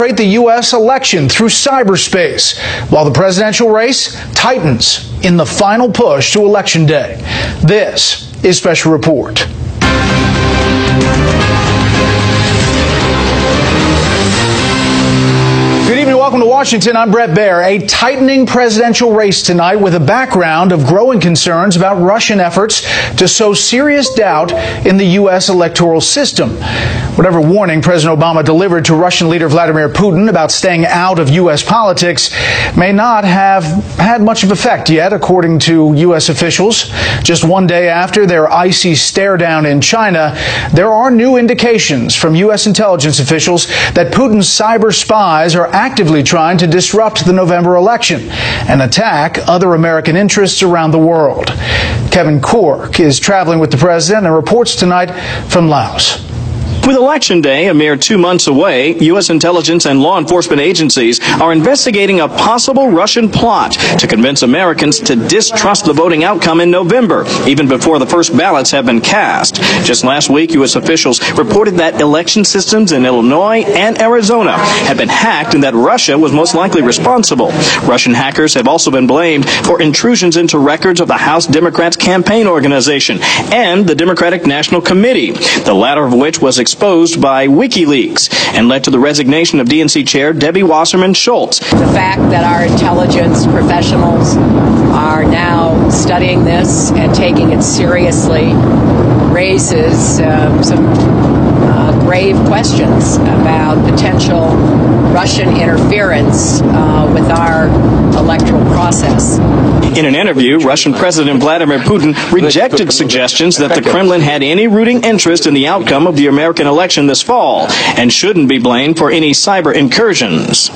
The U.S. election through cyberspace, while the presidential race tightens in the final push to Election Day. This is Special Report. Good evening, welcome to Washington. I'm Brett Baer. A tightening presidential race tonight with a background of growing concerns about Russian efforts to sow serious doubt in the U.S. electoral system. Whatever warning President Obama delivered to Russian leader Vladimir Putin about staying out of U.S. politics may not have had much of effect yet, according to U.S. officials. Just one day after their icy stare down in China, there are new indications from U.S. intelligence officials that Putin's cyber spies are actively trying to disrupt the November election and attack other American interests around the world. Kevin Cork is traveling with the president and reports tonight from Laos. With Election Day a mere 2 months away, U.S. intelligence and law enforcement agencies are investigating a possible Russian plot to convince Americans to distrust the voting outcome in November, even before the first ballots have been cast. Just last week, U.S. officials reported that election systems in Illinois and Arizona had been hacked and that Russia was most likely responsible. Russian hackers have also been blamed for intrusions into records of the House Democrats' campaign organization and the Democratic National Committee, the latter of which was exposed by WikiLeaks and led to the resignation of DNC Chair Debbie Wasserman Schultz. The fact that our intelligence professionals are now studying this and taking it seriously raises some grave questions about potential Russian interference with our electoral process. In an interview, Russian President Vladimir Putin rejected suggestions that the Kremlin had any rooting interest in the outcome of the American election this fall and shouldn't be blamed for any cyber incursions.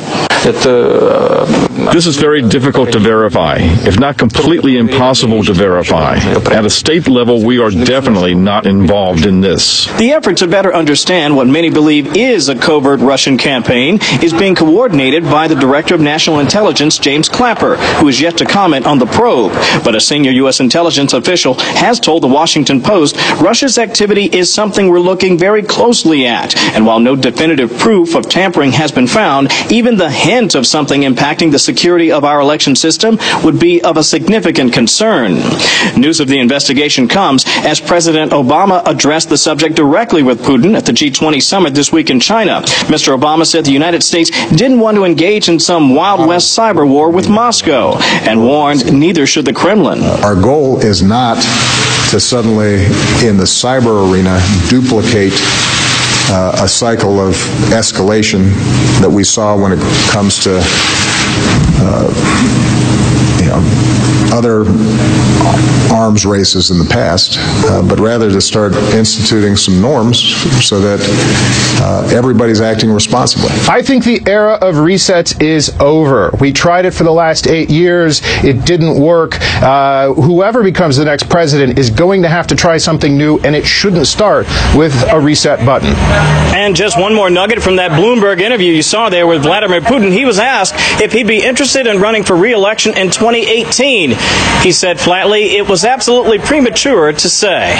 This is very difficult to verify, if not completely impossible to verify. At a state level, we are definitely not involved in this. The effort to better understand what many believe is a covert Russian campaign is being coordinated by the Director of National Intelligence, James Clapper, who is yet to comment on the probe. But a senior U.S. intelligence official has told the Washington Post Russia's activity is something we're looking very closely at. And while no definitive proof of tampering has been found, even the hint of something impacting the security of our election system would be of a significant concern. News of the investigation comes as President Obama addressed the subject directly with Putin at the G20 summit this week in China. Mr. Obama said the United States didn't want to engage in some Wild West cyber war with Moscow and warned neither should the Kremlin. Our goal is not to suddenly, in the cyber arena, duplicate a cycle of escalation that we saw when it comes to other arms races in the past, but rather to start instituting some norms so that everybody's acting responsibly. I think the era of resets is over. We tried it for the last 8 years. It didn't work. Whoever becomes the next president is going to have to try something new, and it shouldn't start with a reset button. And just one more nugget from that Bloomberg interview you saw there with Vladimir Putin. He was asked if he'd be interested in running for re-election in 2018. He said flatly, it was absolutely premature to say.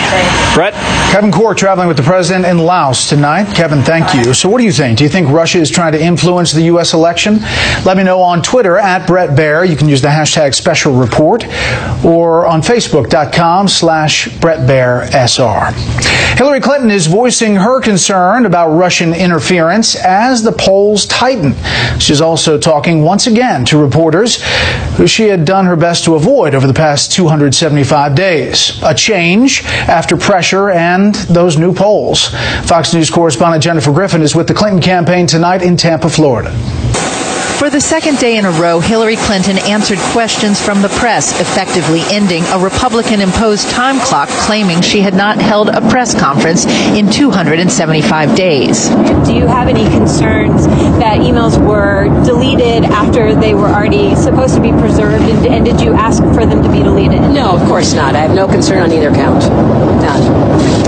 Brett? Kevin Cork traveling with the president in Laos tonight. Kevin, thank you. So what do you think? Do you think Russia is trying to influence the U.S. election? Let me know on Twitter at Brett Baer. You can use the hashtag Special Report or on Facebook.com/BrettBaerSR. Hillary Clinton is voicing her concern about Russian interference as the polls tighten. She's also talking once again to reporters who she had done her best to avoid over the past 275 days. A change after pressure and those new polls. Fox News correspondent Jennifer Griffin is with the Clinton campaign tonight in Tampa, Florida. For the second day in a row, Hillary Clinton answered questions from the press, effectively ending a Republican-imposed time clock, claiming she had not held a press conference in 275 days. Do you have any concerns that emails were deleted after they were already supposed to be preserved, and did you ask for them to be deleted? No, of course not. I have no concern on either count. None.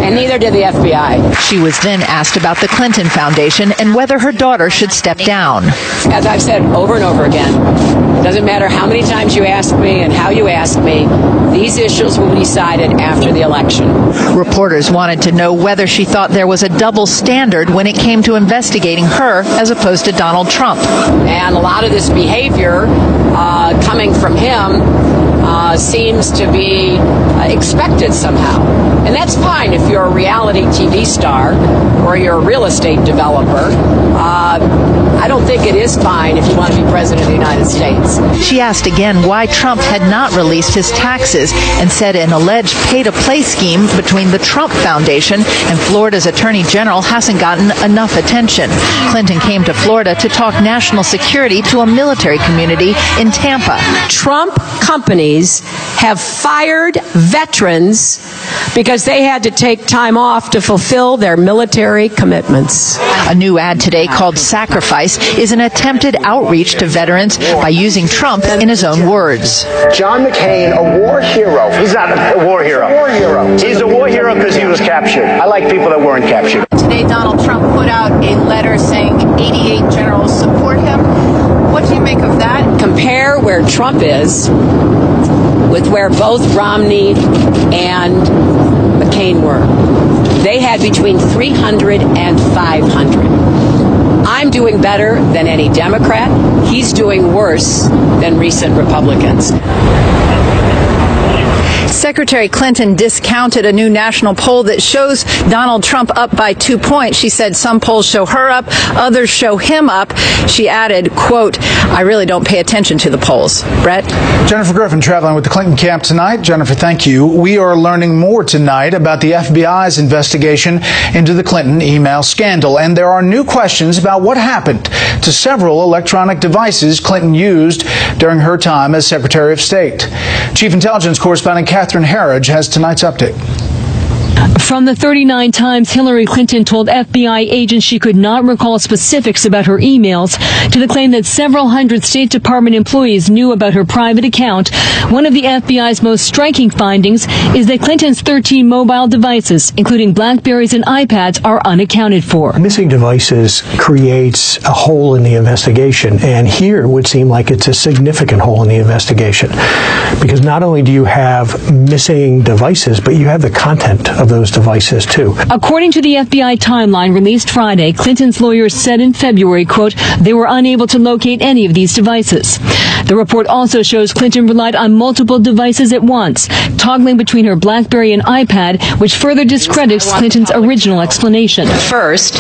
And neither did the FBI. She was then asked about the Clinton Foundation and whether her daughter should step down. As I've said over and over again, Doesn't matter how many times you ask me and how you ask me, these issues will be decided after the election. Reporters wanted to know whether she thought there was a double standard when it came to investigating her as opposed to Donald Trump. And a lot of this behavior coming from him seems to be expected somehow. And that's fine if you're a reality TV star or you're a real estate developer. I don't think it is fine if you want to be president of the United States. She asked again why Trump had not released his taxes and said an alleged pay-to-play scheme between the Trump Foundation and Florida's Attorney General hasn't gotten enough attention. Clinton came to Florida to talk national security to a military community in Tampa. Trump companies have fired veterans because they had to take time off to fulfill their military commitments. A new ad today called Sacrifice is an attempted outreach to veterans by using Trump in his own words. John McCain, a war hero. He's not a war hero. He's a war hero. He's a war hero because he was captured. I like people that weren't captured. Today, Donald Trump put out a letter saying 88 generals support him. What do you make of that? Compare where Trump is with where both Romney and McCain were. They had between 300 and 500. I'm doing better than any Democrat. He's doing worse than recent Republicans. Secretary Clinton discounted a new national poll that shows Donald Trump up by 2 points. She said some polls show her up, others show him up. She added, quote, I really don't pay attention to the polls. Brett? Jennifer Griffin traveling with the Clinton camp tonight. Jennifer, thank you. We are learning more tonight about the FBI's investigation into the Clinton email scandal. And there are new questions about what happened to several electronic devices Clinton used during her time as Secretary of State. Chief Intelligence Correspondent Catherine Harridge has tonight's update. From the 39 times Hillary Clinton told FBI agents she could not recall specifics about her emails, to the claim that several hundred State Department employees knew about her private account, one of the FBI's most striking findings is that Clinton's 13 mobile devices, including BlackBerries and iPads, are unaccounted for. Missing devices creates a hole in the investigation, and here it would seem like it's a significant hole in the investigation, because not only do you have missing devices, but you have the content of those devices too. According to the FBI timeline released Friday, Clinton's lawyers said in February, quote, they were unable to locate any of these devices. The report also shows Clinton relied on multiple devices at once, toggling between her BlackBerry and iPad, which further discredits Clinton's original explanation. First,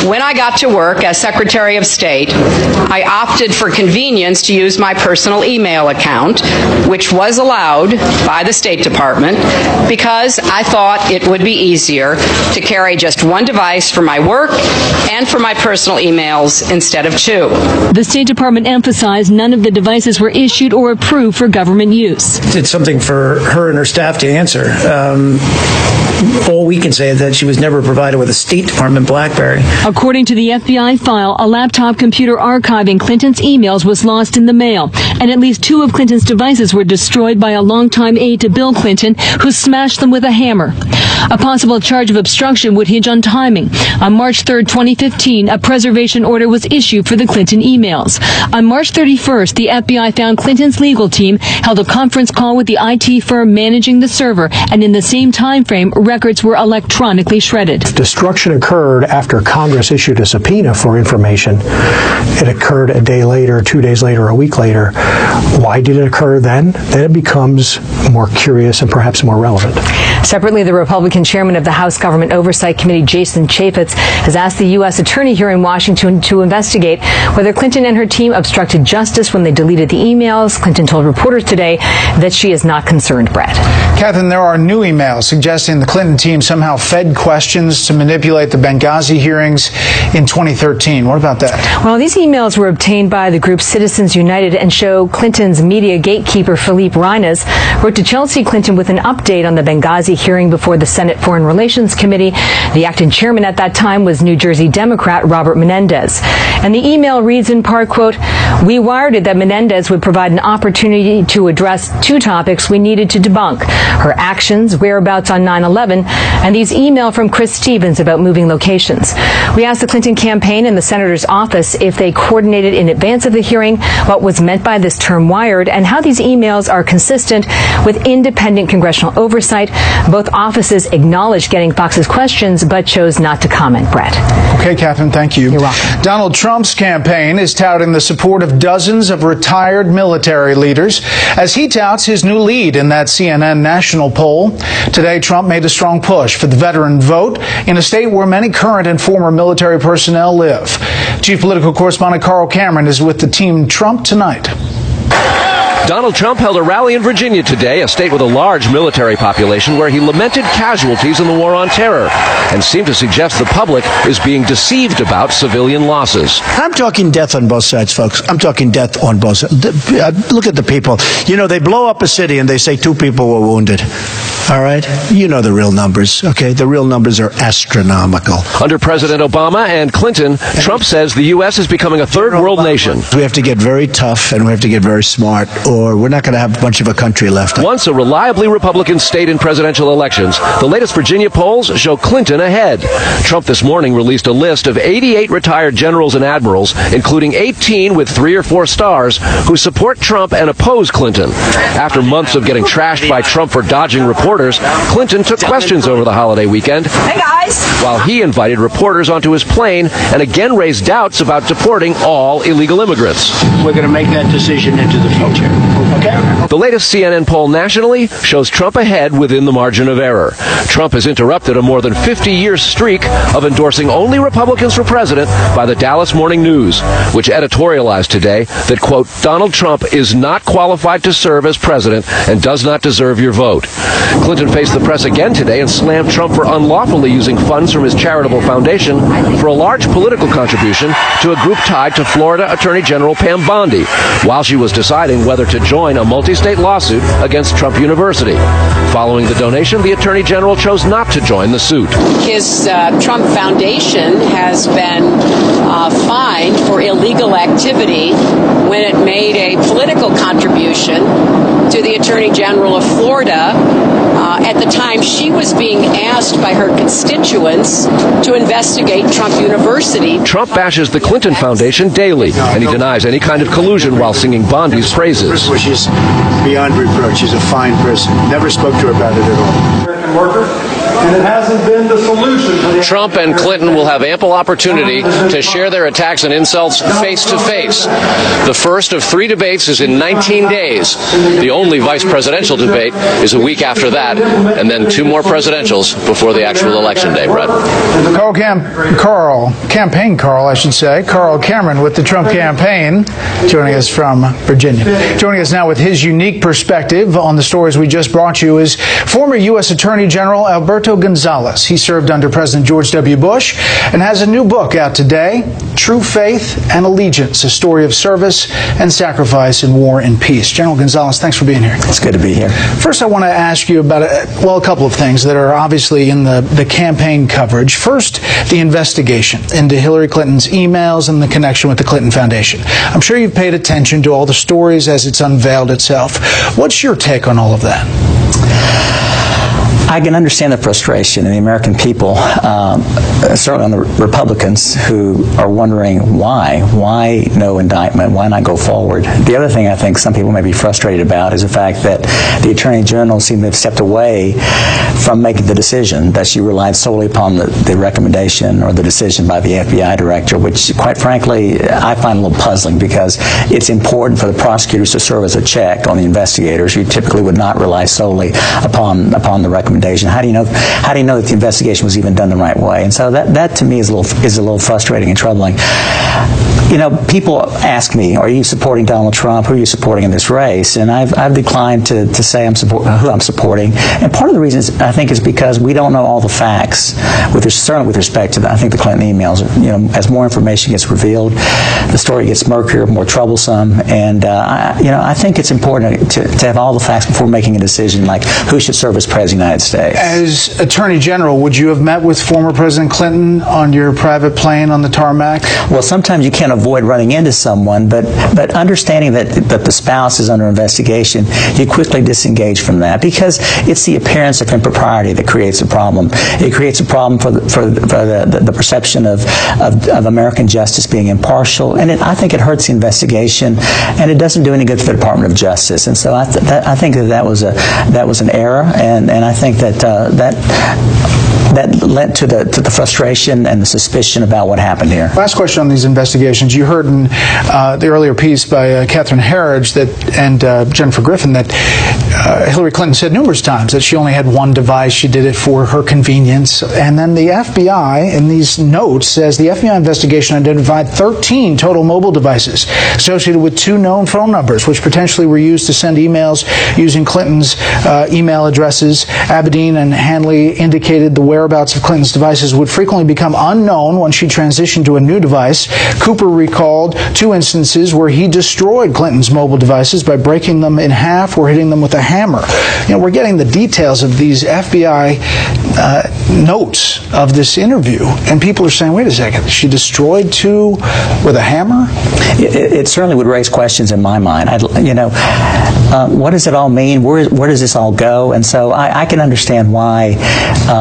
when I got to work as Secretary of State, I opted for convenience to use my personal email account, which was allowed by the State Department, because I thought it would be easier to carry just one device for my work and for my personal emails instead of two. The State Department emphasized none of the devices were issued or approved for government use. It's something for her and her staff to answer. All we can say is that she was never provided with a State Department BlackBerry. According to the FBI file, a laptop computer archiving Clinton's emails was lost in the mail, and at least 2 of Clinton's devices were destroyed by a longtime aide to Bill Clinton, who smashed them with a hammer. A possible charge of obstruction would hinge on timing. On March 3, 2015, a preservation order was issued for the Clinton emails. On March 31st, the FBI found Clinton's legal team held a conference call with the IT firm managing the server, and in the same time frame, records were electronically shredded. Destruction occurred after Congress issued a subpoena for information. It occurred a day later, 2 days later, a week later. Why did it occur then? Then it becomes more curious and perhaps more relevant. Separately, the Republican chairman of the House Government Oversight Committee, Jason Chaffetz, has asked the U.S. attorney here in Washington to investigate whether Clinton and her team obstructed justice when they deleted the emails. Clinton told reporters today that she is not concerned, Brett. Catherine, there are new emails suggesting the Clinton team somehow fed questions to manipulate the Benghazi hearings in 2013. What about that? Well, these emails were obtained by the group Citizens United and show Clinton's media gatekeeper, Philippe Reines, wrote to Chelsea Clinton with an update on the Benghazi a hearing before the Senate Foreign Relations Committee. The acting chairman at that time was New Jersey Democrat Robert Menendez. And the email reads in part, quote, "We wired it that Menendez would provide an opportunity to address two topics we needed to debunk: her actions, whereabouts on 9/11, and these email from Chris Stevens about moving locations." We asked the Clinton campaign and the senator's office if they coordinated in advance of the hearing what was meant by this term wired and how these emails are consistent with independent congressional oversight. Both offices acknowledged getting Fox's questions but chose not to comment. Brett. Okay, Catherine, thank you. You're welcome. Donald Trump's campaign is touting the support of dozens of retired military leaders as he touts his new lead in that CNN national poll. Today, Trump made a strong push for the veteran vote in a state where many current and former military personnel live. Chief political correspondent Carl Cameron is with the Team Trump tonight. Donald Trump held a rally in Virginia today, a state with a large military population, where he lamented casualties in the war on terror and seemed to suggest the public is being deceived about civilian losses. I'm talking death on both sides, folks. I'm talking death on both sides. Look at the people. You know, they blow up a city and they say 2 people were wounded. All right? You know the real numbers, okay? The real numbers are astronomical. Under President Obama and Clinton, Trump says the U.S. is becoming a third world nation. We have to get very tough and we have to get very smart, or we're not going to have much of a country left. Once a reliably Republican state in presidential elections, the latest Virginia polls show Clinton ahead. Trump this morning released a list of 88 retired generals and admirals, including 18 with 3 or 4 stars, who support Trump and oppose Clinton. After months of getting trashed by Trump for dodging reporters, Clinton took questions over the holiday weekend. Hey, guys! While he invited reporters onto his plane and again raised doubts about deporting all illegal immigrants. We're going to make that decision into the future. Okay? The latest CNN poll nationally shows Trump ahead within the margin of error. Trump has interrupted a more than 50-year streak of endorsing only Republicans for president by the Dallas Morning News, which editorialized today that, quote, "Donald Trump is not qualified to serve as president and does not deserve your vote." Clinton faced the press again today and slammed Trump for unlawfully using funds from his charitable foundation for a large political contribution to a group tied to Florida Attorney General Pam Bondi while she was deciding whether to join a multi-state lawsuit against Trump University. Following the donation, the Attorney General chose not to join the suit. His Trump Foundation has been fined for illegal activity when it made a political contribution to the Attorney General of Florida at the time she was being asked by her constituents to investigate Trump University. Trump bashes the Clinton Foundation daily, and he denies any kind of collusion while singing Bondi's praises. She's beyond reproach. She's a fine person. Never spoke to her about it at all. American worker, and it hasn't been the solution to the Trump and Clinton will have ample opportunity to share their attacks and insults face to face. The first of 3 debates is in 19 days. The only vice presidential debate is a week after that, and then 2 more presidentials before the actual election day, Brett. Carl Cameron with the Trump campaign, joining us from Virginia. Joining us now with his unique perspective on the stories we just brought you is former U.S. Attorney General Alberto Gonzales. He served under President George W. Bush and has a new book out today, True Faith and Allegiance, a story of service and sacrifice in war and peace. General Gonzales, thanks for being here. It's good to be here. First, I want to ask you about, a couple of things that are obviously in the campaign coverage. First, the investigation into Hillary Clinton's emails and the connection with the Clinton Foundation. I'm sure you've paid attention to all the stories as it's unveiled itself. What's your take on all of that? I can understand the frustration in the American people, certainly on the Republicans, who are wondering why no indictment, why not go forward. The other thing I think some people may be frustrated about is the fact that the Attorney General seemed to have stepped away from making the decision, that she relied solely upon the recommendation or the decision by the FBI director, which, quite frankly, I find a little puzzling, because it's important for the prosecutors to serve as a check on the investigators, who typically would not rely solely upon the recommendation. How do you know that the investigation was even done the right way? And so that to me is a little frustrating and troubling. people ask me, are you supporting Donald Trump? Who are you supporting in this race? And I've declined to say who I'm supporting. And part of the reason I think is because we don't know all the facts, certainly with respect to I think the Clinton emails. As more information gets revealed, the story gets murkier, more troublesome. And I think it's important to have all the facts before making a decision like who should serve as President of the United States. As Attorney General, would you have met with former President Clinton on your private plane on the tarmac? Well, sometimes you can't avoid running into someone, but understanding that the spouse is under investigation, you quickly disengage from that because it's the appearance of impropriety that creates a problem. It creates a problem for the perception of American justice being impartial, and I think it hurts the investigation, and it doesn't do any good for the Department of Justice. And so I think that was an error, and I think that led to the frustration and the suspicion about what happened here. Last question on these investigations. You heard in the earlier piece by Catherine Herridge and Jennifer Griffin that Hillary Clinton said numerous times that she only had one device. She did it for her convenience. And then the FBI, in these notes, says the FBI investigation identified 13 total mobile devices associated with 2 known phone numbers, which potentially were used to send emails using Clinton's email addresses. Abedin and Hanley indicated the whereabouts of Clinton's devices would frequently become unknown when she transitioned to a new device. Cooper recalled 2 instances where he destroyed Clinton's mobile devices by breaking them in half or hitting them with a hammer. We're getting the details of these FBI notes of this interview, and people are saying, wait a second, she destroyed 2 with a hammer? It certainly would raise questions in my mind. What does it all mean? Where does this all go? And so I can understand why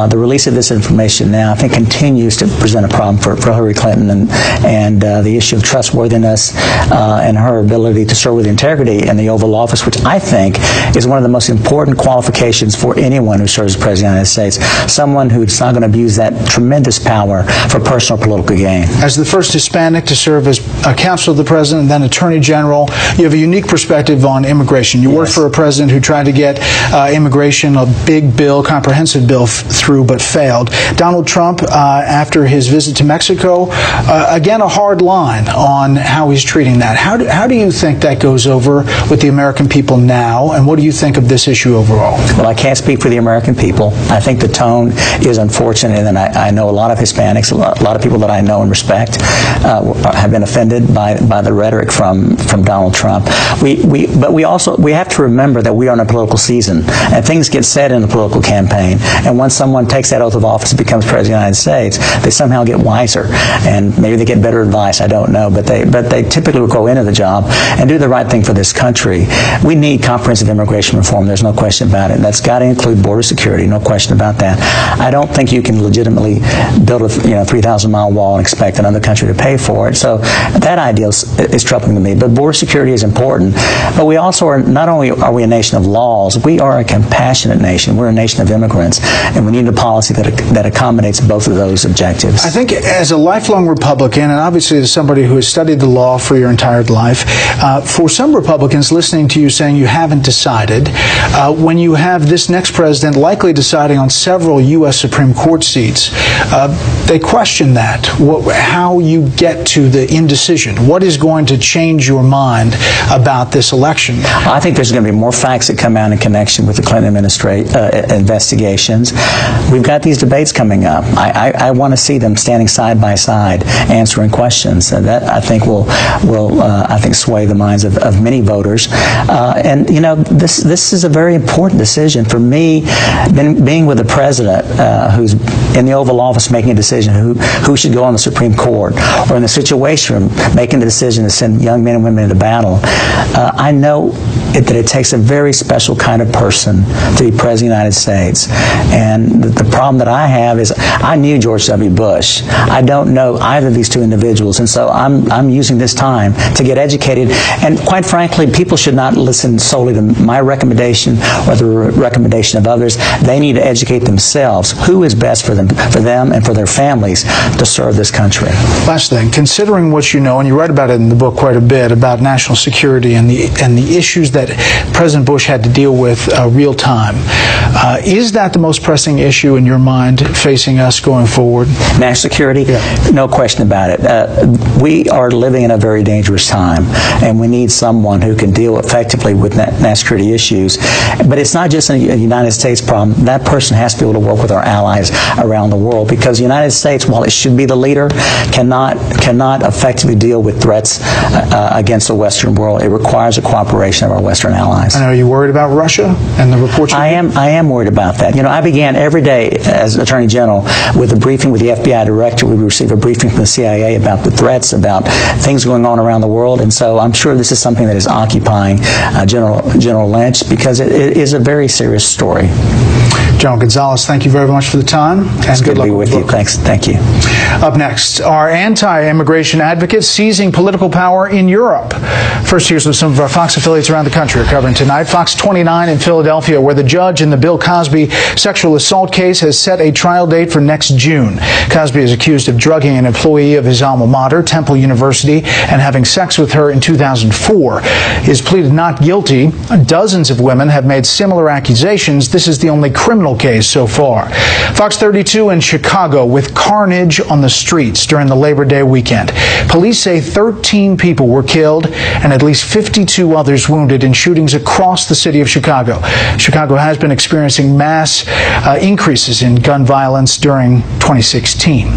the release of this information now, I think, continues to present a problem for Hillary Clinton and the issue of trustworthiness and her ability to serve with integrity in the Oval Office, which I think is one of the most important qualifications for anyone who serves as President of the United States. Someone who's not going to abuse that tremendous power for personal political gain. As the first Hispanic to serve as a counsel of the President and then Attorney General, you have a unique perspective on immigration. You worked for a president who tried to get immigration, a big bill, comprehensive bill through, but failed. Donald Trump, after his visit to Mexico, again, a hard line on how he's treating that. How do you think that goes over with the American people now, and what do you think of this issue overall? Well, I can't speak for the American people. I think the tone is unfortunate, and I know a lot of Hispanics, a lot of people that I know and respect have been offended by the rhetoric from Donald Trump. But we have to remember that we are in a political season, and things get said in the political campaign, and once someone takes that oath of office and becomes President of the United States, they somehow get wiser, and maybe they get better advice, I don't know, but they typically will go into the job and do the right thing for this country. We need comprehensive immigration reform, there's no question about it, and that's got to include border security, no question about that. I don't think you can legitimately build a 3,000-mile wall and expect another country to pay for it, so that idea is troubling to me, but border security is important, but we also are, not only are we a nation of laws, we are a compassionate nation, we're a nation of immigrants, and we need a policy that accommodates both of those objectives. I think as a lifelong Republican, and obviously as somebody who has studied the law for your entire life, for some Republicans listening to you saying you haven't decided, when you have this next president likely deciding on several U.S. Supreme Court seats, they question that, how you get to the indecision. What is going to change your mind about this election? I think there's going to be more facts that come out in connection with the Clinton investigations. We've got these debates coming up. I want to see them standing side by side answering questions. And that, I think, will sway the minds of many voters. And this is a very important decision for me. Being with a president who's in the Oval Office making a decision who should go on the Supreme Court, or in the situation making the decision to send young men and women into battle, I know that it takes a very special kind of person to be President of the United States. And the problem that I have is I knew George W. Bush. I don't know either of these 2 individuals, and so I'm using this time to get educated. And quite frankly, people should not listen solely to my recommendation or the recommendation of others. They need to educate themselves who is best for them and for their families to serve this country. Last thing, considering what you know, and you write about it in the book quite a bit, about national security and the issues that President Bush had to deal with real time, is that the most pressing issue in your mind? mind facing us going forward? National security? Yeah. No question about it. We are living in a very dangerous time, and we need someone who can deal effectively with national security issues. But it's not just a United States problem. That person has to be able to work with our allies around the world, because the United States, while it should be the leader, cannot effectively deal with threats against the Western world. It requires the cooperation of our Western allies. And are you worried about Russia and the reports? I am worried about that. You know, I began every day as Attorney General with a briefing with the FBI Director. We receive a briefing from the CIA about the threats, about things going on around the world, and so I'm sure this is something that is occupying General Lynch, because it is a very serious story. General Gonzalez, thank you very much for the time, and good luck to be with you. Thanks. Thank you. Up next, are anti-immigration advocates seizing political power in Europe? First, here's what some of our Fox affiliates around the country are covering tonight. Fox 29 in Philadelphia, where the judge in the Bill Cosby sexual assault case has set a trial date for next June. Cosby is accused of drugging an employee of his alma mater, Temple University, and having sex with her in 2004. He has pleaded not guilty. Dozens of women have made similar accusations. This is the only criminal case so far. Fox 32 in Chicago, with carnage on the streets during the Labor Day weekend. Police say 13 people were killed and at least 52 others wounded in shootings across the city of Chicago. Chicago has been experiencing mass increases in gun violence during 2016.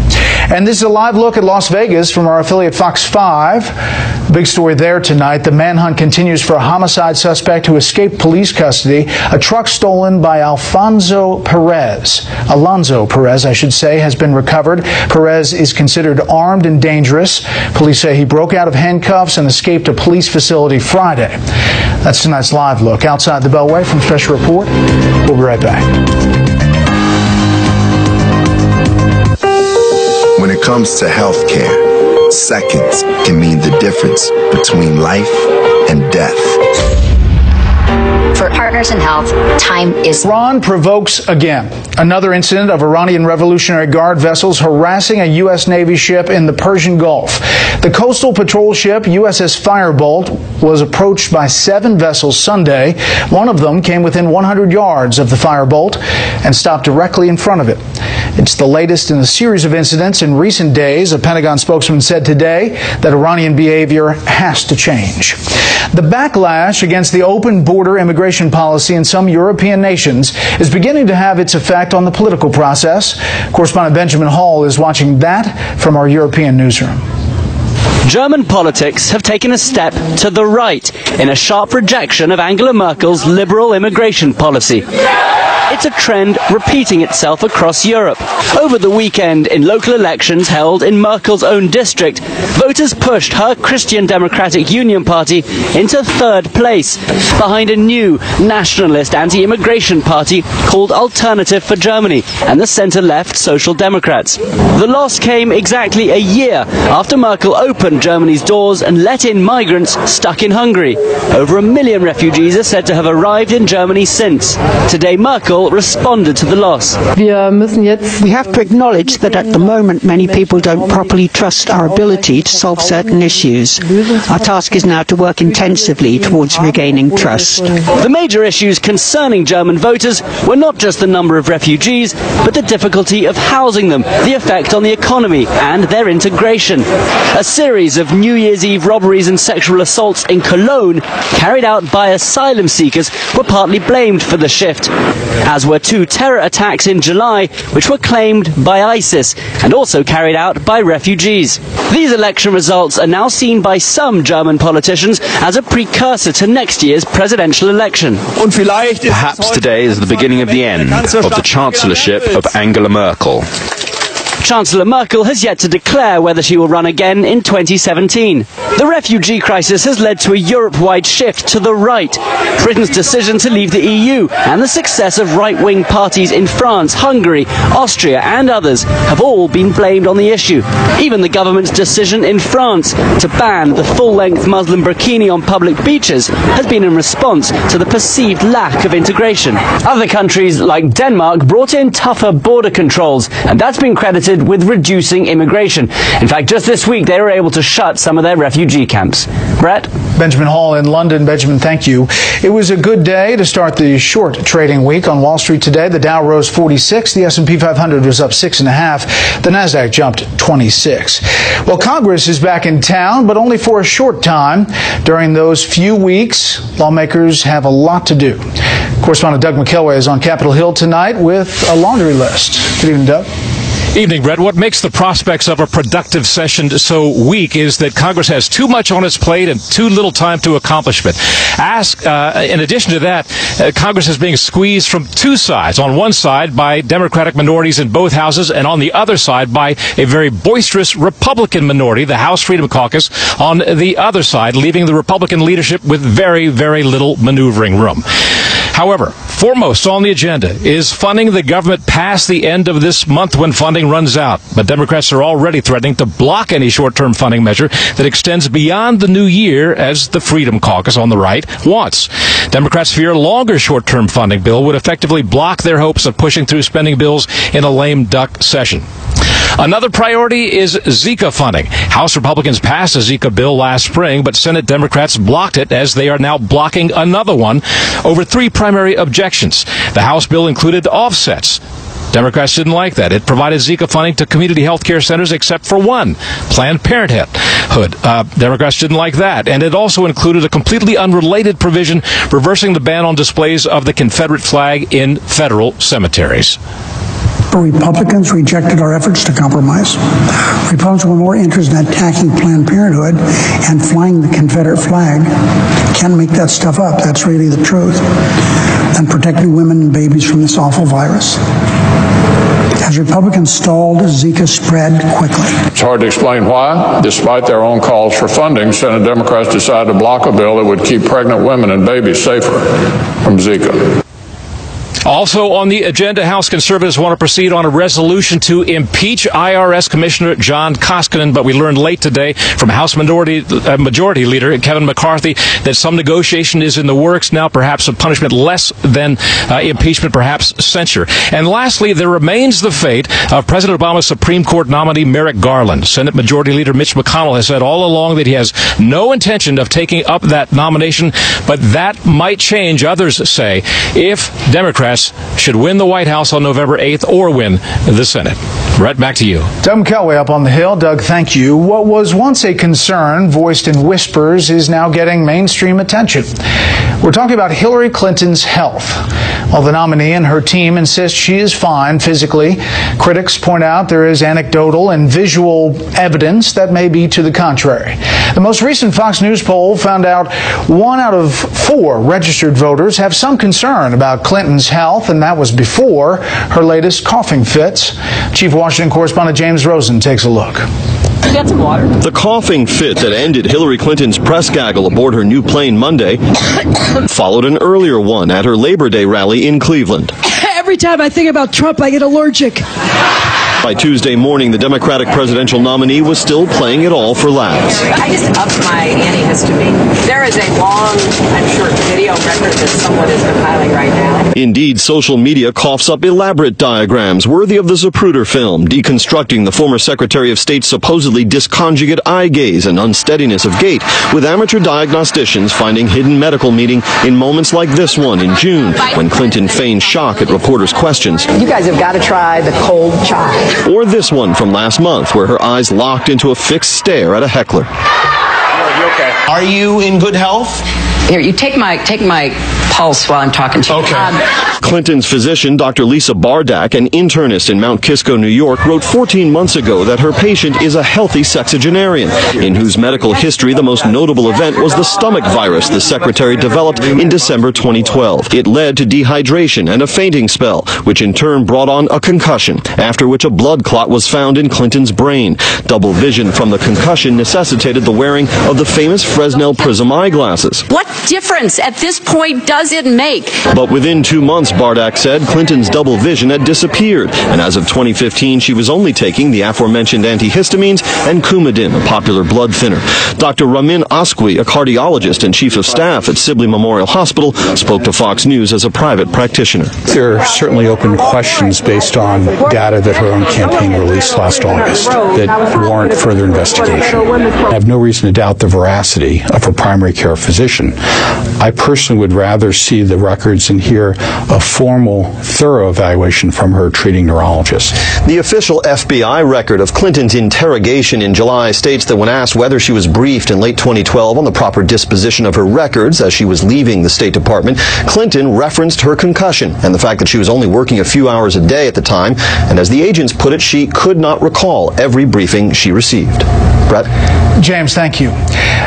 And this is a live look at Las Vegas from our affiliate Fox 5. Big story there tonight. The manhunt continues for a homicide suspect who escaped police custody. A truck stolen by Alonzo Perez, I should say, has been recovered. Perez is considered armed and dangerous. Police say he broke out of handcuffs and escaped a police facility Friday. That's tonight's live look. Outside the Beltway from Special Report. We'll be right back. When it comes to health care, seconds can mean the difference between life and death. For Partners in Health, time is... Iran provokes again. Another incident of Iranian Revolutionary Guard vessels harassing a U.S. Navy ship in the Persian Gulf. The coastal patrol ship USS Firebolt was approached by 7 vessels Sunday. One of them came within 100 yards of the Firebolt and stopped directly in front of it. It's the latest in a series of incidents in recent days. A Pentagon spokesman said today that Iranian behavior has to change. The backlash against the open border immigration policy in some European nations is beginning to have its effect on the political process. Correspondent Benjamin Hall is watching that from our European newsroom. German politics have taken a step to the right in a sharp rejection of Angela Merkel's liberal immigration policy. It's a trend repeating itself across Europe. Over the weekend, in local elections held in Merkel's own district, voters pushed her Christian Democratic Union party into third place, behind a new nationalist anti-immigration party called Alternative for Germany and the centre-left Social Democrats. The loss came exactly a year after Merkel opened Germany's doors and let in migrants stuck in Hungary. Over 1 million refugees are said to have arrived in Germany since. Today, Merkel responded to the loss. We have to acknowledge that at the moment many people don't properly trust our ability to solve certain issues. Our task is now to work intensively towards regaining trust. The major issues concerning German voters were not just the number of refugees, but the difficulty of housing them, the effect on the economy and their integration. A series of New Year's Eve robberies and sexual assaults in Cologne, carried out by asylum seekers, were partly blamed for the shift, as were 2 terror attacks in July, which were claimed by ISIS and also carried out by refugees. These election results are now seen by some German politicians as a precursor to next year's presidential election. Perhaps today is the beginning of the end of the chancellorship of Angela Merkel. Chancellor Merkel has yet to declare whether she will run again in 2017. The refugee crisis has led to a Europe-wide shift to the right. Britain's decision to leave the EU and the success of right-wing parties in France, Hungary, Austria and others have all been blamed on the issue. Even the government's decision in France to ban the full-length Muslim burkini on public beaches has been in response to the perceived lack of integration. Other countries like Denmark brought in tougher border controls, and that's been credited credited with reducing immigration. In fact, just this week, they were able to shut some of their refugee camps. Brett? Benjamin Hall in London. Benjamin, thank you. It was a good day to start the short trading week on Wall Street today. The Dow rose 46. The S&P 500 was up 6.5. The Nasdaq jumped 26. Well, Congress is back in town, but only for a short time. During those few weeks, lawmakers have a lot to do. Correspondent Doug McKelway is on Capitol Hill tonight with a laundry list. Good evening, Doug. Evening, Brett. What makes the prospects of a productive session so weak is that Congress has too much on its plate and too little time to accomplish it. In addition to that, Congress is being squeezed from two sides. On one side by Democratic minorities in both houses, and on the other side by a very boisterous Republican minority, the House Freedom Caucus, on the other side, leaving the Republican leadership with very, very little maneuvering room. However, foremost on the agenda is funding the government past the end of this month when funding runs out. But Democrats are already threatening to block any short-term funding measure that extends beyond the new year, as the Freedom Caucus on the right wants. Democrats fear a longer short-term funding bill would effectively block their hopes of pushing through spending bills in a lame duck session. Another priority is Zika funding. House Republicans passed a Zika bill last spring, but Senate Democrats blocked it, as they are now blocking another one over three primary objections. The House bill included offsets. Democrats didn't like that. It provided Zika funding to community health care centers except for one, Planned Parenthood. Democrats didn't like that. And it also included a completely unrelated provision reversing the ban on displays of the Confederate flag in federal cemeteries. Republicans rejected our efforts to compromise. Republicans were more interested in attacking Planned Parenthood and flying the Confederate flag. Can't make that stuff up. That's really the truth. And protecting women and babies from this awful virus. As Republicans stalled, Zika spread quickly. It's hard to explain why. Despite their own calls for funding, Senate Democrats decided to block a bill that would keep pregnant women and babies safer from Zika. Also on the agenda, House conservatives want to proceed on a resolution to impeach IRS Commissioner John Koskinen, but we learned late today from House Majority Leader Kevin McCarthy that some negotiation is in the works now, perhaps a punishment less than impeachment, perhaps censure. And lastly, there remains the fate of President Obama's Supreme Court nominee Merrick Garland. Senate Majority Leader Mitch McConnell has said all along that he has no intention of taking up that nomination, but that might change, others say, if Democrats should win the White House on November 8th or win the Senate. Brett, back to you. Doug McKelway up on the Hill. Doug, thank you. What was once a concern voiced in whispers is now getting mainstream attention. We're talking about Hillary Clinton's health. While the nominee and her team insist she is fine physically, critics point out there is anecdotal and visual evidence that may be to the contrary. The most recent Fox News poll found out 1 out of 4 registered voters have some concern about Clinton's health, and that was before her latest coughing fits. Chief Washington correspondent James Rosen takes a look. Get some water. The coughing fit that ended Hillary Clinton's press gaggle aboard her new plane Monday followed an earlier one at her Labor Day rally in Cleveland. Every time I think about Trump, I get allergic. By Tuesday morning, the Democratic presidential nominee was still playing it all for laughs. I just upped my antihistamine. There is a long, I'm sure, video record that someone is compiling right now. Indeed, social media coughs up elaborate diagrams worthy of the Zapruder film, deconstructing the former Secretary of State's supposedly disconjugate eye gaze and unsteadiness of gait, with amateur diagnosticians finding hidden medical meaning in moments like this one in June, when Clinton feigned shock at reporters' questions. You guys have got to try the cold chai. Or this one from last month, where her eyes locked into a fixed stare at a heckler. Are you in good health? Here, you take my pulse while I'm talking to you. Okay. Clinton's physician, Dr. Lisa Bardak, an internist in Mount Kisco, New York, wrote 14 months ago that her patient is a healthy sexagenarian, in whose medical history the most notable event was the stomach virus the secretary developed in December 2012. It led to dehydration and a fainting spell, which in turn brought on a concussion, after which a blood clot was found in Clinton's brain. Double vision from the concussion necessitated the wearing of the famous Fresnel prism eyeglasses. What difference at this point does does it make? But within 2 months, Bardak said, Clinton's double vision had disappeared. And as of 2015, she was only taking the aforementioned antihistamines and Coumadin, a popular blood thinner. Dr. Ramin Asqui, a cardiologist and chief of staff at Sibley Memorial Hospital, spoke to Fox News as a private practitioner. There are certainly open questions based on data that her own campaign released last August that warrant further investigation. I have no reason to doubt the veracity of her primary care physician. I personally would rather see the records and hear a formal, thorough evaluation from her treating neurologist. The official FBI record of Clinton's interrogation in July states that when asked whether she was briefed in late 2012 on the proper disposition of her records as she was leaving the State Department, Clinton referenced her concussion and the fact that she was only working a few hours a day at the time, and as the agents put it, she could not recall every briefing she received. Brett? James, thank you.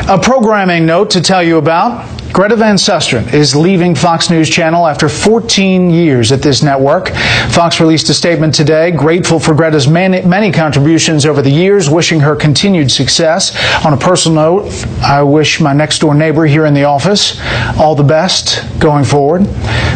A programming note to tell you about. Greta Van Susteren is leaving Fox News Channel after 14 years at this network. Fox released a statement today, grateful for Greta's many contributions over the years, wishing her continued success. On a personal note, I wish my next-door neighbor here in the office all the best going forward.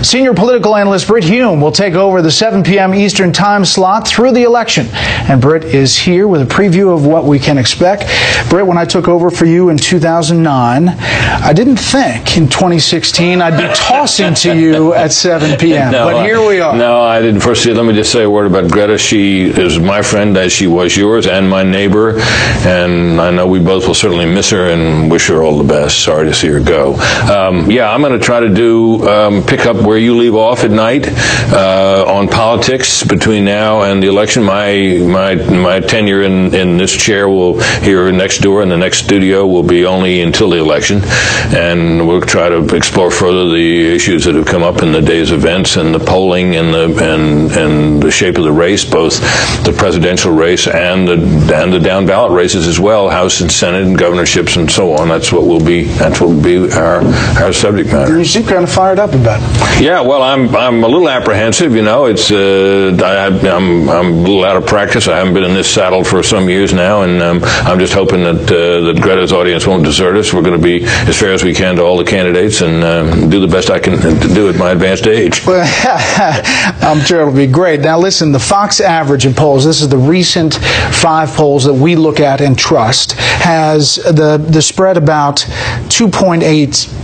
Senior political analyst Britt Hume will take over the 7 p.m. Eastern time slot through the election. And Britt is here with a preview of what we can expect. Britt, when I took over for you in 2009, I didn't think in 2016 I'd be tossing to you at 7 p.m. No, but here we are. No, I didn't foresee it. Let me just say a word about Greta. She is my friend as she was yours and my neighbor, and I know we both will certainly miss her and wish her all the best. Sorry to see her go. I'm going to try to do pick up where you leave off at night on politics between now and the election. My tenure in this chair will here next door in the next studio will be only until the election, and we'll try to explore further the issues that have come up in the day's events and the polling and the shape of the race, both the presidential race and the down ballot races as well, House and Senate and governorships and so on. That's what will be our subject matter. You seem kind of fired up about it. Yeah, well, I'm a little apprehensive. You know, it's I'm a little out of practice. I haven't been in this saddle for some years now, and I'm just hoping that Greta's audience won't desert us. We're going to be as fair as we can to all the candidates and do the best I can do at my advanced age. Well, I'm sure it'll be great. Now, listen, the Fox average in polls, this is the recent 5 polls that we look at and trust, has the spread about 2.8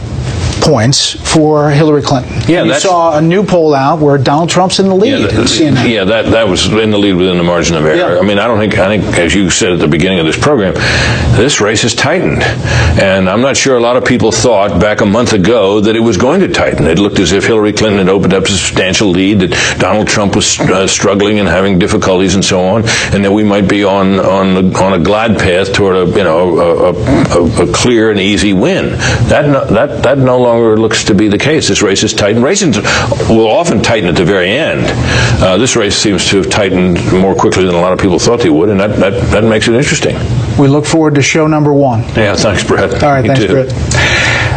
points for Hillary Clinton. Yeah, you saw a new poll out where Donald Trump's in the lead. That was in the lead within the margin of error. Yeah. I mean, I think as you said at the beginning of this program, this race has tightened, and I'm not sure a lot of people thought back a month ago that it was going to tighten. It looked as if Hillary Clinton had opened up a substantial lead, that Donald Trump was struggling and having difficulties and so on, and that we might be on a glide path toward a clear and easy win. That no longer looks to be the case. This race is tightened. Races will often tighten at the very end. This race seems to have tightened more quickly than a lot of people thought they would, and that makes it interesting. We look forward to show number 1. Yeah, thanks, Brett. All right, Me thanks, too. Brett.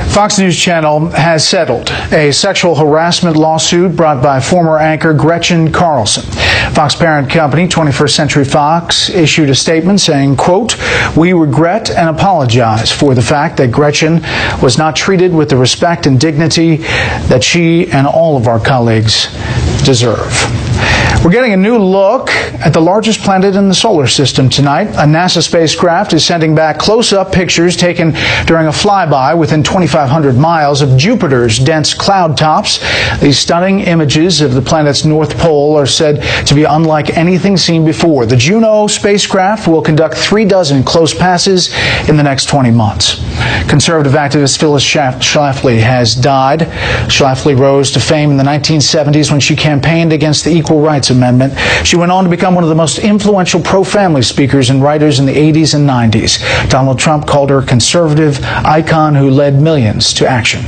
Fox News Channel has settled a sexual harassment lawsuit brought by former anchor Gretchen Carlson. Fox parent company 21st Century Fox issued a statement saying, quote, "We regret and apologize for the fact that Gretchen was not treated with the respect and dignity that she and all of our colleagues deserve." We're getting a new look at the largest planet in the solar system tonight. A NASA spacecraft is sending back close-up pictures taken during a flyby within 2,500 miles of Jupiter's dense cloud tops. These stunning images of the planet's north pole are said to be unlike anything seen before. The Juno spacecraft will conduct 36 close passes in the next 20 months. Conservative activist Phyllis Schlafly has died. Schlafly rose to fame in the 1970s when she campaigned against the Equal Rights Amendment. She went on to become one of the most influential pro-family speakers and writers in the 80s and 90s. Donald Trump called her a conservative icon who led millions to action.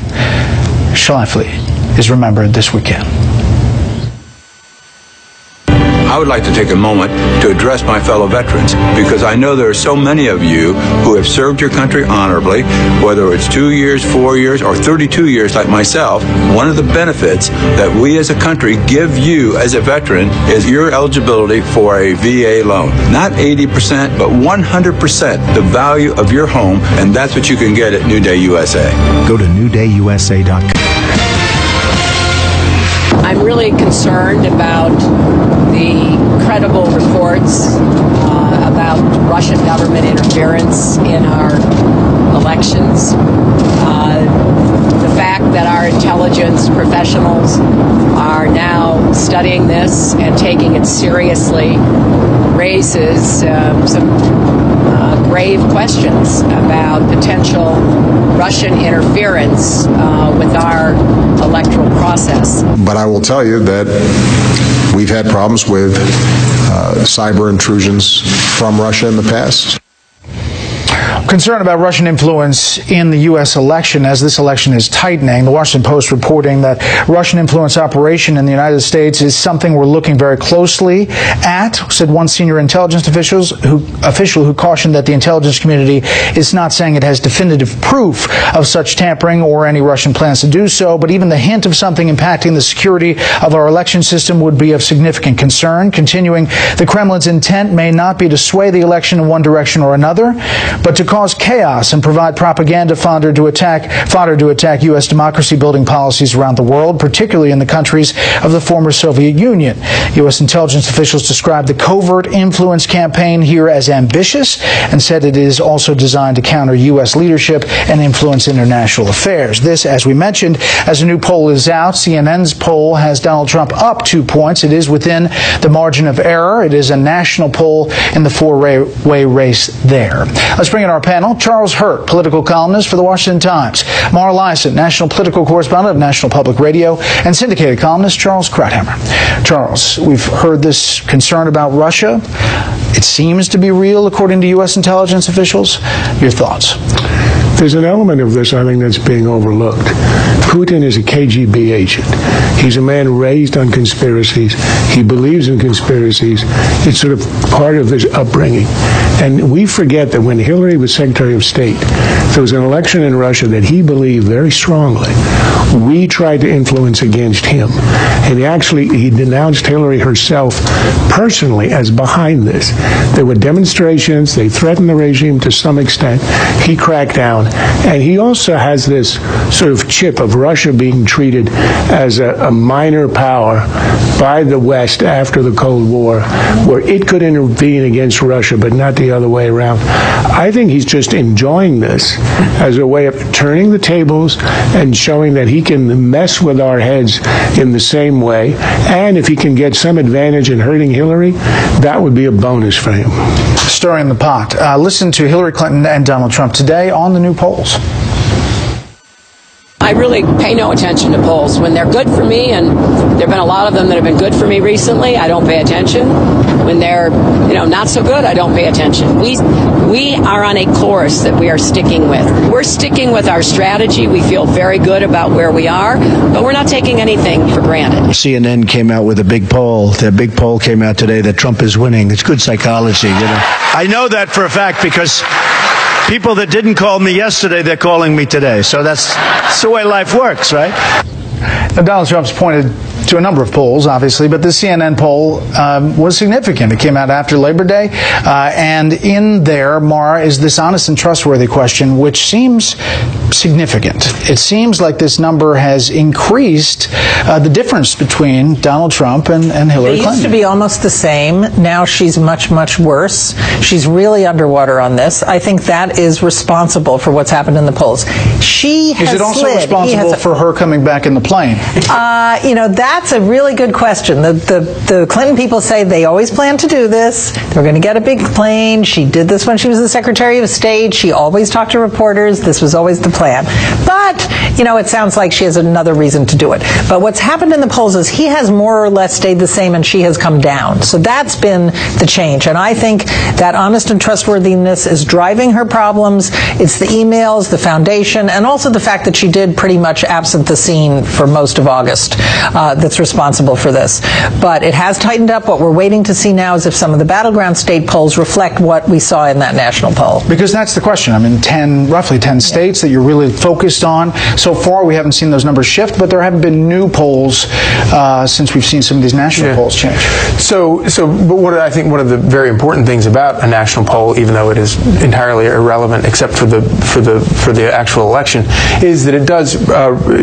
Schlafly is remembered this weekend. I would like to take a moment to address my fellow veterans, because I know there are so many of you who have served your country honorably, whether it's 2 years, 4 years, or 32 years like myself. One of the benefits that we as a country give you as a veteran is your eligibility for a VA loan. Not 80%, but 100% the value of your home, and that's what you can get at New Day USA. Go to newdayusa.com. I'm really concerned about the credible reports about Russian government interference in our elections. The fact that our intelligence professionals are now studying this and taking it seriously raises some grave questions about potential Russian interference with our electoral process. But I will tell you that we've had problems with cyber intrusions from Russia in the past. Concern about Russian influence in the U.S. election as this election is tightening. The Washington Post reporting that Russian influence operation in the United States is something we're looking very closely at, said one senior intelligence official who cautioned that the intelligence community is not saying it has definitive proof of such tampering or any Russian plans to do so, but even the hint of something impacting the security of our election system would be of significant concern. Continuing, the Kremlin's intent may not be to sway the election in one direction or another, but to cause chaos and provide propaganda fodder to attack U.S. democracy-building policies around the world, particularly in the countries of the former Soviet Union. U.S. intelligence officials described the covert influence campaign here as ambitious and said it is also designed to counter U.S. leadership and influence international affairs. This, as we mentioned, as a new poll is out, CNN's poll has Donald Trump up 2 points. It is within the margin of error. It is a national poll in the four-way race there. Let's bring in our panel. Charles Hurt, political columnist for the Washington Times. Mara Liasson, national political correspondent of National Public Radio, and syndicated columnist Charles Krauthammer. Charles, we've heard this concern about Russia. It seems to be real, according to U.S. intelligence officials. Your thoughts? There's an element of this, I think, that's being overlooked. Putin is a KGB agent. He's a man raised on conspiracies. He believes in conspiracies. It's sort of part of his upbringing. And we forget that when Hillary was Secretary of State, there was an election in Russia that he believed very strongly. We tried to influence against him. And he denounced Hillary herself personally as behind this. There were demonstrations. They threatened the regime to some extent. He cracked down. And he also has this sort of chip of Russia being treated as a minor power by the West after the Cold War, where it could intervene against Russia, but not the other way around. I think he's just enjoying this as a way of turning the tables and showing that he can mess with our heads in the same way. And if he can get some advantage in hurting Hillary, that would be a bonus for him. Stirring the pot. Listen to Hillary Clinton and Donald Trump today on the new polls. I really pay no attention to polls. When they're good for me, and there have been a lot of them that have been good for me recently, I don't pay attention. When they're, not so good, I don't pay attention. We are on a course that we are sticking with. We're sticking with our strategy. We feel very good about where we are, but we're not taking anything for granted. CNN came out with a big poll. Their big poll came out today that Trump is winning. It's good psychology, I know that for a fact because people that didn't call me yesterday, they're calling me today. So that's the way life works, right? Now, Donald Trump's pointed to a number of polls, obviously, but the CNN poll was significant. It came out after Labor Day, and in there, Mara, is this honest and trustworthy question, which seems significant. It seems like this number has increased the difference between Donald Trump and Hillary Clinton. It used to be almost the same. Now she's much, much worse. She's really underwater on this. I think that is responsible for what's happened in the polls. She has Is it also slid. responsible for her coming back in the plane? That's a really good question. The Clinton people say they always plan to do this. They're going to get a big plane. She did this when she was the Secretary of State. She always talked to reporters. This was always the plan. But, it sounds like she has another reason to do it. But what's happened in the polls is he has more or less stayed the same and she has come down. So that's been the change. And I think that honest and trustworthiness is driving her problems. It's the emails, the foundation, and also the fact that she did pretty much absent the scene for most of August that's responsible for this. But it has tightened up. What we're waiting to see now is if some of the battleground state polls reflect what we saw in that national poll. Because that's the question. Roughly 10 states that you're really focused on. So far, we haven't seen those numbers shift, but there haven't been new polls since we've seen some of these national polls change. But what I think one of the very important things about a national poll, even though it is entirely irrelevant except for the actual election, is that it does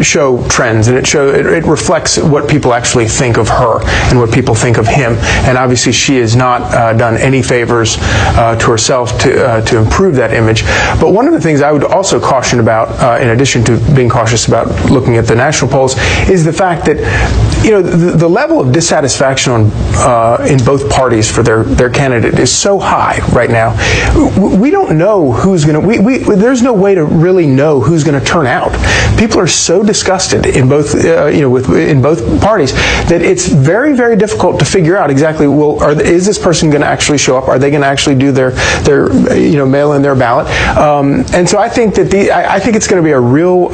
show trends, and it reflects what what people actually think of her and what people think of him. And obviously she has not done any favors to herself to improve that image. But one of the things I would also caution about, in addition to being cautious about looking at the national polls, is the fact that the level of dissatisfaction in both parties for their candidate is so high right now. We don't know who's going to. There's no way to really know who's going to turn out. People are so disgusted in both in both parties that it's very, very difficult to figure out exactly, is this person going to actually show up? Are they going to actually do their mail in their ballot? And so I think that I think it's going to be a real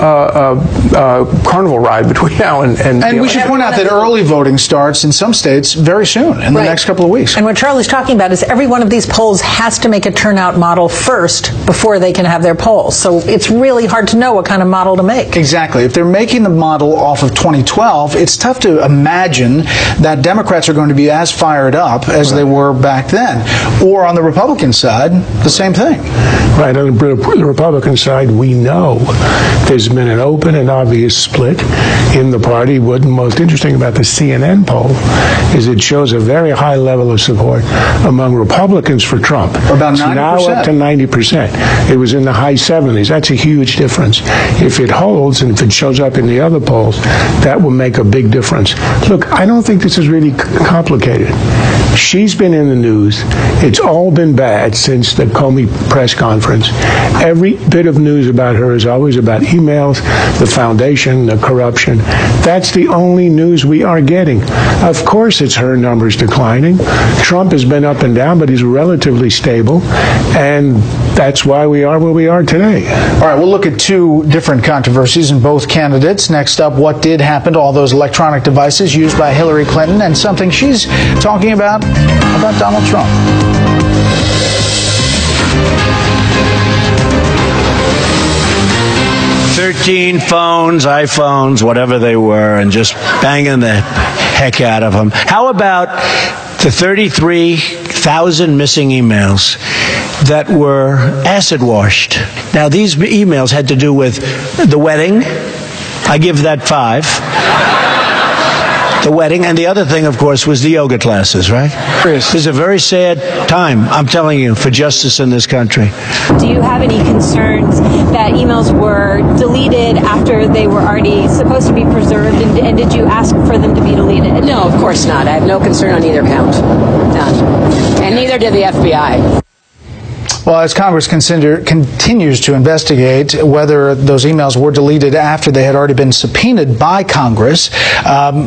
carnival ride between now and we should point out that early voting starts in some states very soon, in the next couple of weeks. And what Charlie's talking about is every one of these polls has to make a turnout model first before they can have their polls. So it's really hard to know what kind of model to make. Exactly. If they're making the model off of 2012, it's tough to imagine that Democrats are going to be as fired up as they were back then. Or on the Republican side, the same thing. Right. On the Republican side, we know there's been an open and obvious split in the party. What's most interesting about the CNN poll is it shows a very high level of support among Republicans for Trump. About 90%. Now up to 90%. It was in the high 70s. That's a huge difference. If it holds and if it shows up in the other polls, that will make a big difference. Look, I don't think this is really complicated. She's been in the news. It's all been bad since the Comey press conference. Every bit of news about her is always about emails, the foundation, the corruption. That's the only news we are getting. Of course it's her numbers declining. Trump has been up and down, but he's relatively stable, and that's why we are where we are today. All right, we'll look at two different controversies in both candidates. Next up, what did happen to all those electronic devices used by Hillary Clinton, and something she's talking about Donald Trump. 13 phones, iPhones, whatever they were, and just banging the heck out of them. How about the 33,000 missing emails that were acid washed? Now, these emails had to do with the wedding. I give that 5. The wedding, and the other thing, of course, was the yoga classes, right? This is a very sad time, I'm telling you, for justice in this country. Do you have any concerns that emails were deleted after they were already supposed to be preserved, and did you ask for them to be deleted? No, of course not. I have no concern on either count. None. And neither did the FBI. Well, as Congress continues to investigate whether those emails were deleted after they had already been subpoenaed by Congress,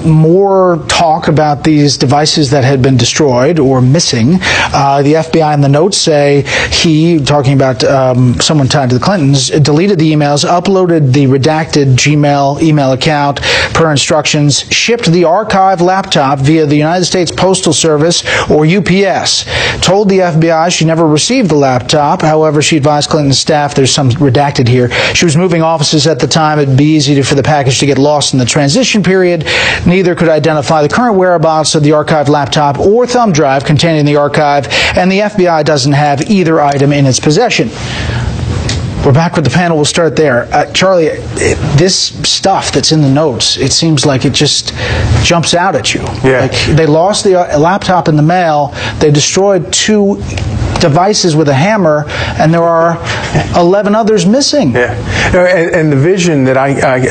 more talk about these devices that had been destroyed or missing. The FBI in the notes say talking about someone tied to the Clintons, deleted the emails, uploaded the redacted Gmail email account per instructions, shipped the archive laptop via the United States Postal Service or UPS, told the FBI she never received the laptop. However, she advised Clinton's staff, there's some redacted here, she was moving offices at the time. It'd be easy for the package to get lost in the transition period. Neither could identify the current whereabouts of the archived laptop or thumb drive containing the archive, and the FBI doesn't have either item in its possession. We're back with the panel. We'll start there. Charlie, this stuff that's in the notes, it seems like it just jumps out at you. Yeah. Like they lost the laptop in the mail. They destroyed 2 devices with a hammer, and there are 11 others missing. Yeah, and the vision that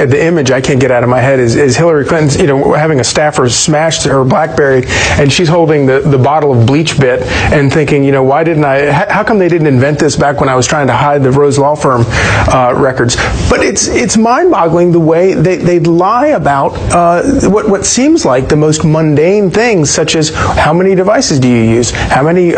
the image I can't get out of my head is Hillary Clinton's, having a staffer smash her BlackBerry, and she's holding the bottle of bleach bit and thinking, why didn't how come they didn't invent this back when I was trying to hide the Rose Law Firm records? But it's mind-boggling the way they lie about what seems like the most mundane things, such as how many devices do you use, how many,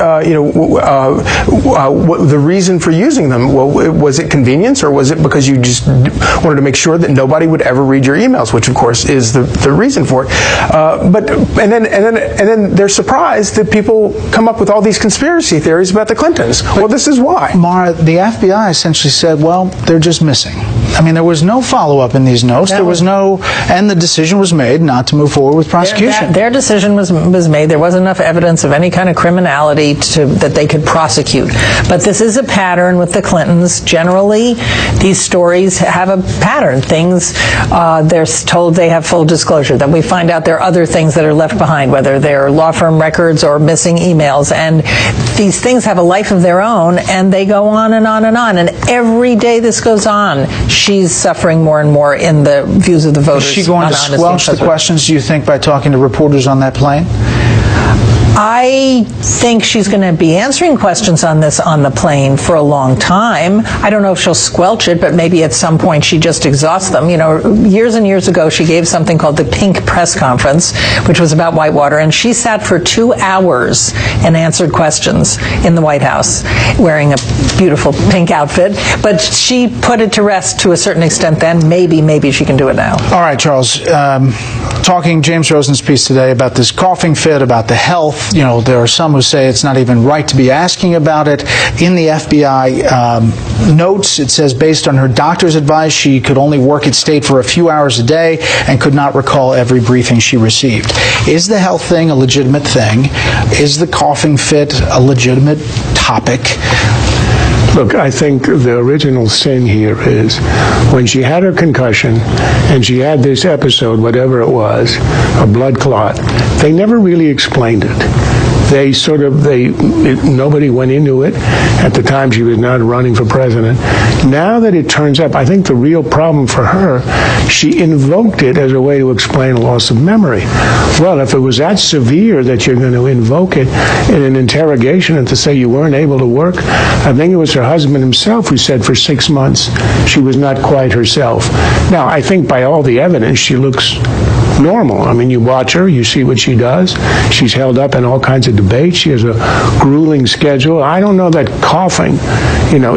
the reason for using them. Well, was it convenience, or was it because you just wanted to make sure that nobody would ever read your emails, which of course is the reason for it. And then they're surprised that people come up with all these conspiracy theories about the Clintons. Well, this is why. Mara, the FBI essentially said, well, they're just missing. I mean, there was no follow-up in these notes. There was no, and the decision was made not to move forward with prosecution. Their decision was made. There wasn't enough evidence of any kind of criminality that they could prosecute. But this is a pattern with the Clintons. Generally, these stories have a pattern. Things, they're told they have full disclosure. Then we find out there are other things that are left behind, whether they're law firm records or missing emails. And these things have a life of their own, and they go on and on and on. And every day this goes on, she's suffering more and more in the views of the voters. Is she going to squelch the questions, do you think, by talking to reporters on that plane? I think she's going to be answering questions on this on the plane for a long time. I don't know if she'll squelch it, but maybe at some point she just exhausts them. You know, years and years ago, she gave something called the Pink Press Conference, which was about Whitewater, and she sat for 2 hours and answered questions in the White House, wearing a beautiful pink outfit. But she put it to rest to a certain extent then. Maybe she can do it now. All right, Charles. Talking James Rosen's piece today about this coughing fit, about the health. You know, there are some who say it's not even right to be asking about it. In the FBI notes, it says based on her doctor's advice, she could only work at State for a few hours a day and could not recall every briefing she received. Is the health thing a legitimate thing? Is the coughing fit a legitimate topic? Look, I think the original sin here is when she had her concussion and she had this episode, whatever it was, a blood clot, they never really explained it. Nobody went into it. At the time, she was not running for president. Now that it turns up, I think the real problem for her, she invoked it as a way to explain a loss of memory. Well, if it was that severe that you're going to invoke it in an interrogation and to say you weren't able to work, I think it was her husband himself who said for 6 months she was not quite herself. Now, I think by all the evidence, she looks normal. I mean, you watch her, you see what she does. She's held up in all kinds of debates. She has a grueling schedule. I don't know that coughing,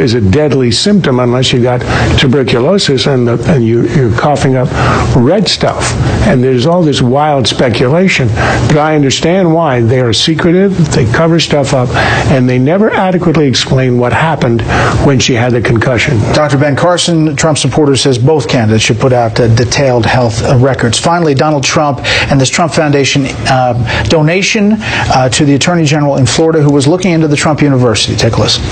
is a deadly symptom unless you got tuberculosis and you're coughing up red stuff. And there's all this wild speculation. But I understand why. They are secretive, they cover stuff up, and they never adequately explain what happened when she had the concussion. Dr. Ben Carson, Trump supporter, says both candidates should put out detailed health records. Finally, Donald Trump and this Trump Foundation donation to the Attorney General in Florida who was looking into the Trump University. Take a listen.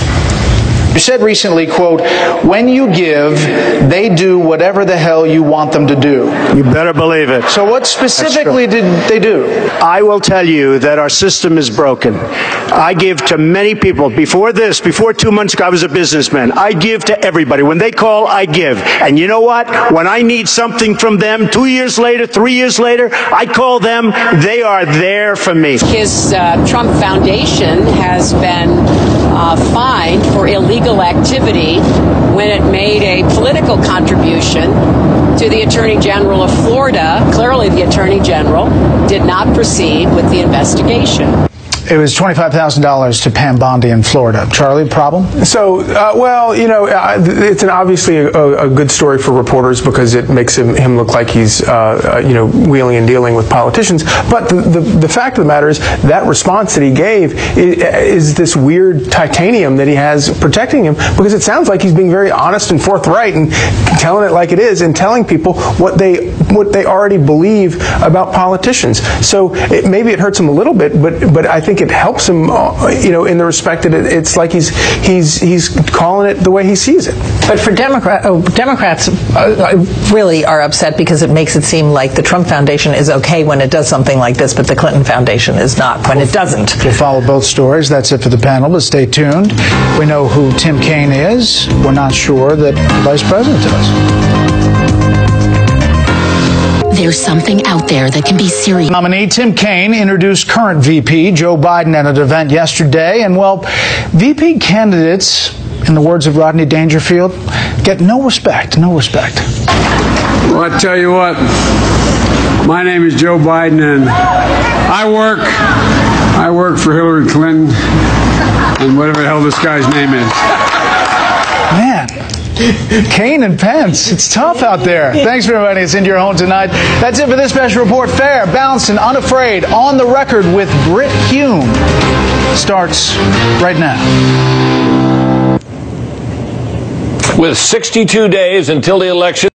You said recently, quote, when you give, they do whatever the hell you want them to do. You better believe it. So what specifically did they do? I will tell you that our system is broken. I give to many people. Before 2 months ago, I was a businessman. I give to everybody. When they call, I give. And you know what? When I need something from them, 2 years later, 3 years later, I call them. They are there for me. His Trump Foundation has been fined for illegal activity when it made a political contribution to the Attorney General of Florida. Clearly, the Attorney General did not proceed with the investigation. It was $25,000 to Pam Bondi in Florida. Charlie, problem? So, it's obviously a good story for reporters because it makes him look like he's, wheeling and dealing with politicians. But the fact of the matter is that response that he gave is this weird titanium that he has protecting him, because it sounds like he's being very honest and forthright and telling it like it is and telling people what they already believe about politicians. So maybe it hurts him a little bit, but I think it helps him, in the respect that it's like he's calling it the way he sees it. But for Democrats really are upset because it makes it seem like the Trump Foundation is okay when it does something like this, but the Clinton Foundation is not when it doesn't. We'll follow both stories. That's it for the panel, but stay tuned. We know who Tim Kaine is. We're not sure that the Vice President does. There's something out there that can be serious. Nominee Tim Kaine introduced current VP Joe Biden at an event yesterday, and VP candidates, in the words of Rodney Dangerfield, get no respect. Well, I tell you what, my name is Joe Biden, and I work for Hillary Clinton and whatever the hell this guy's name is. Man. Kaine and Pence. It's tough out there. Thanks for inviting us into your home tonight. That's it for this special report. Fair, balanced, and unafraid. On the Record with Brit Hume starts right now. With 62 days until the election.